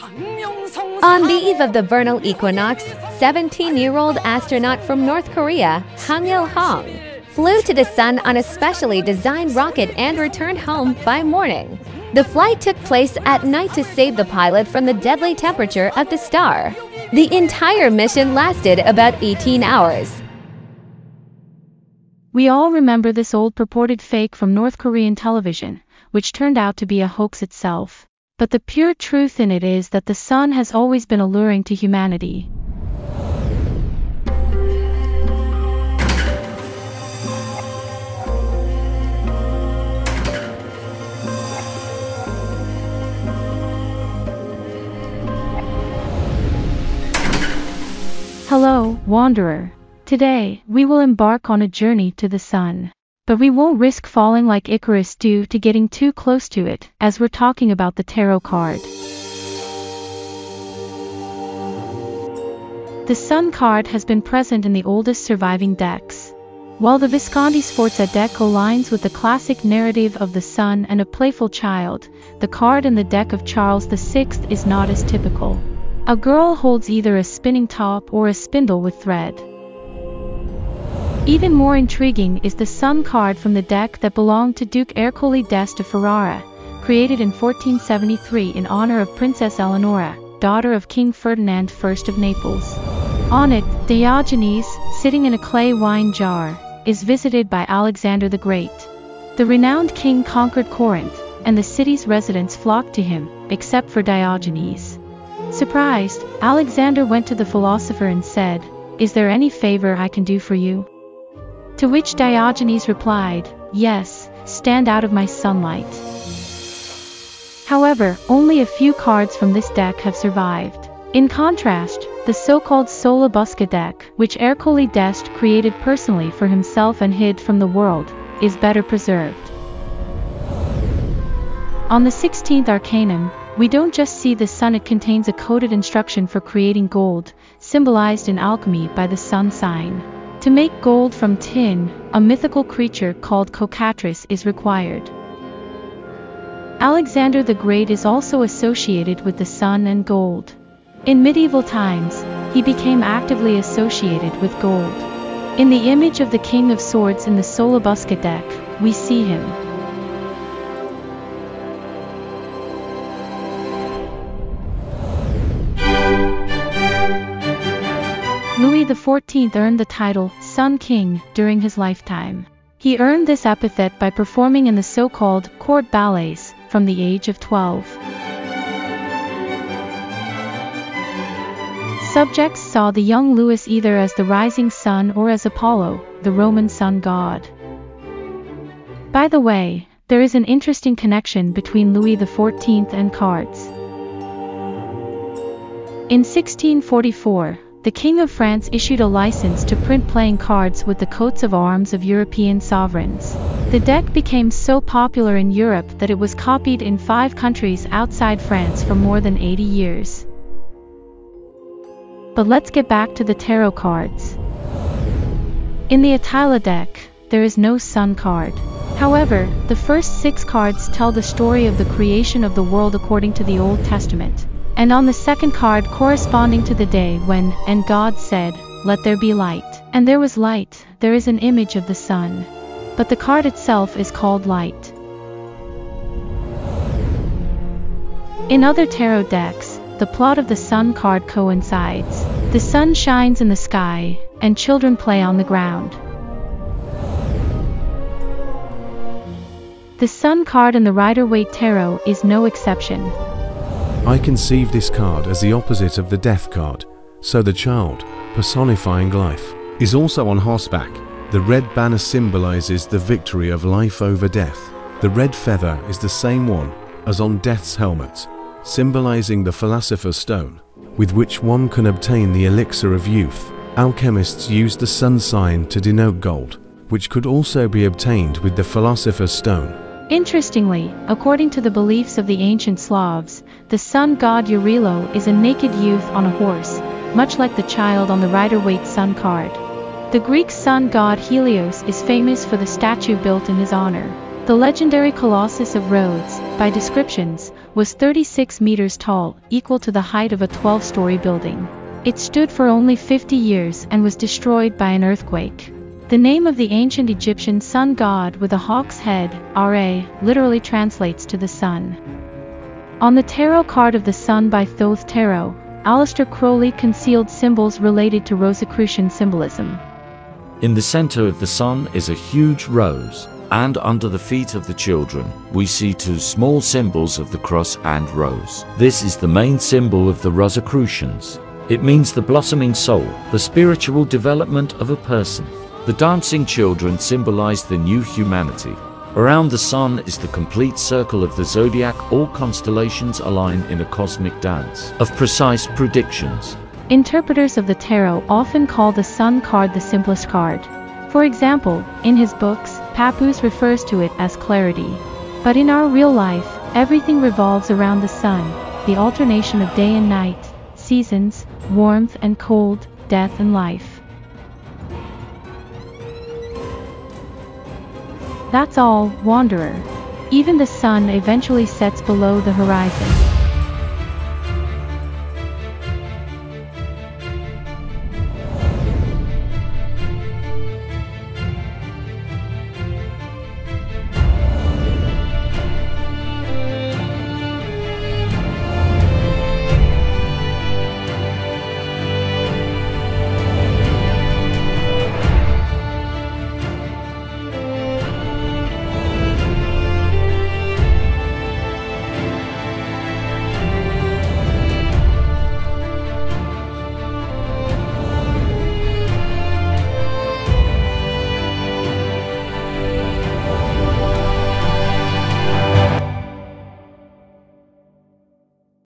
On the eve of the vernal equinox, 17-year-old astronaut from North Korea, Hang-il Hong, flew to the sun on a specially designed rocket and returned home by morning. The flight took place at night to save the pilot from the deadly temperature of the star. The entire mission lasted about 18 hours. We all remember this old purported fake from North Korean television, which turned out to be a hoax itself. But the pure truth in it is that the sun has always been alluring to humanity. Hello, wanderer. Today, we will embark on a journey to the sun. But we won't risk falling like Icarus due to getting too close to it, as we're talking about the tarot card. The Sun card has been present in the oldest surviving decks. While the Visconti-Sforza deck aligns with the classic narrative of the sun and a playful child, the card in the deck of Charles VI is not as typical. A girl holds either a spinning top or a spindle with thread. Even more intriguing is the Sun card from the deck that belonged to Duke Ercole d'Este de Ferrara, created in 1473 in honor of Princess Eleonora, daughter of King Ferdinand I of Naples. On it, Diogenes, sitting in a clay wine jar, is visited by Alexander the Great. The renowned king conquered Corinth, and the city's residents flocked to him, except for Diogenes. Surprised, Alexander went to the philosopher and said, "Is there any favor I can do for you?" To which Diogenes replied, "Yes, stand out of my sunlight." However, only a few cards from this deck have survived. In contrast, the so-called Sola Busca deck, which Ercole d'Este created personally for himself and hid from the world, is better preserved. On the 16th arcanum, we don't just see the sun, it contains a coded instruction for creating gold, symbolized in alchemy by the sun sign. To make gold from tin, a mythical creature called cockatrice is required. Alexander the Great is also associated with the sun and gold. In medieval times, he became actively associated with gold. In the image of the King of Swords in the Sola Busca deck, we see him. Louis XIV earned the title Sun King during his lifetime. He earned this epithet by performing in the so-called court ballets from the age of 12. Subjects saw the young Louis either as the rising sun or as Apollo, the Roman sun god. By the way, there is an interesting connection between Louis XIV and cards. In 1644, the King of France issued a license to print playing cards with the coats of arms of European sovereigns. The deck became so popular in Europe that it was copied in 5 countries outside France for more than 80 years. But let's get back to the tarot cards. In the Etteilla deck, there is no sun card. However, the first 6 cards tell the story of the creation of the world according to the Old Testament. And on the second card corresponding to the day when, "And God said, let there be light. And there was light," there is an image of the sun. But the card itself is called light. In other tarot decks, the plot of the sun card coincides. The sun shines in the sky, and children play on the ground. The sun card in the Rider-Waite tarot is no exception. I conceive this card as the opposite of the death card, so the child, personifying life, is also on horseback. The red banner symbolizes the victory of life over death. The red feather is the same one as on death's helmet, symbolizing the philosopher's stone, with which one can obtain the elixir of youth. Alchemists used the sun sign to denote gold, which could also be obtained with the philosopher's stone. Interestingly, according to the beliefs of the ancient Slavs, the sun god Yarilo is a naked youth on a horse, much like the child on the Rider-Waite Sun card. The Greek sun god Helios is famous for the statue built in his honor. The legendary Colossus of Rhodes, by descriptions, was 36 meters tall, equal to the height of a 12-story building. It stood for only 50 years and was destroyed by an earthquake. The name of the ancient Egyptian sun god with a hawk's head, Ra, literally translates to the sun. On the tarot card of the sun by Thoth Tarot, Aleister Crowley concealed symbols related to Rosicrucian symbolism. In the center of the sun is a huge rose, and under the feet of the children, we see two small symbols of the cross and rose. This is the main symbol of the Rosicrucians. It means the blossoming soul, the spiritual development of a person. The dancing children symbolize the new humanity. Around the sun is the complete circle of the zodiac. All constellations align in a cosmic dance of precise predictions. Interpreters of the tarot often call the sun card the simplest card. For example, in his books, Pappus refers to it as clarity. But in our real life, everything revolves around the sun, the alternation of day and night, seasons, warmth and cold, death and life. That's all, wanderer. Even the sun eventually sets below the horizon.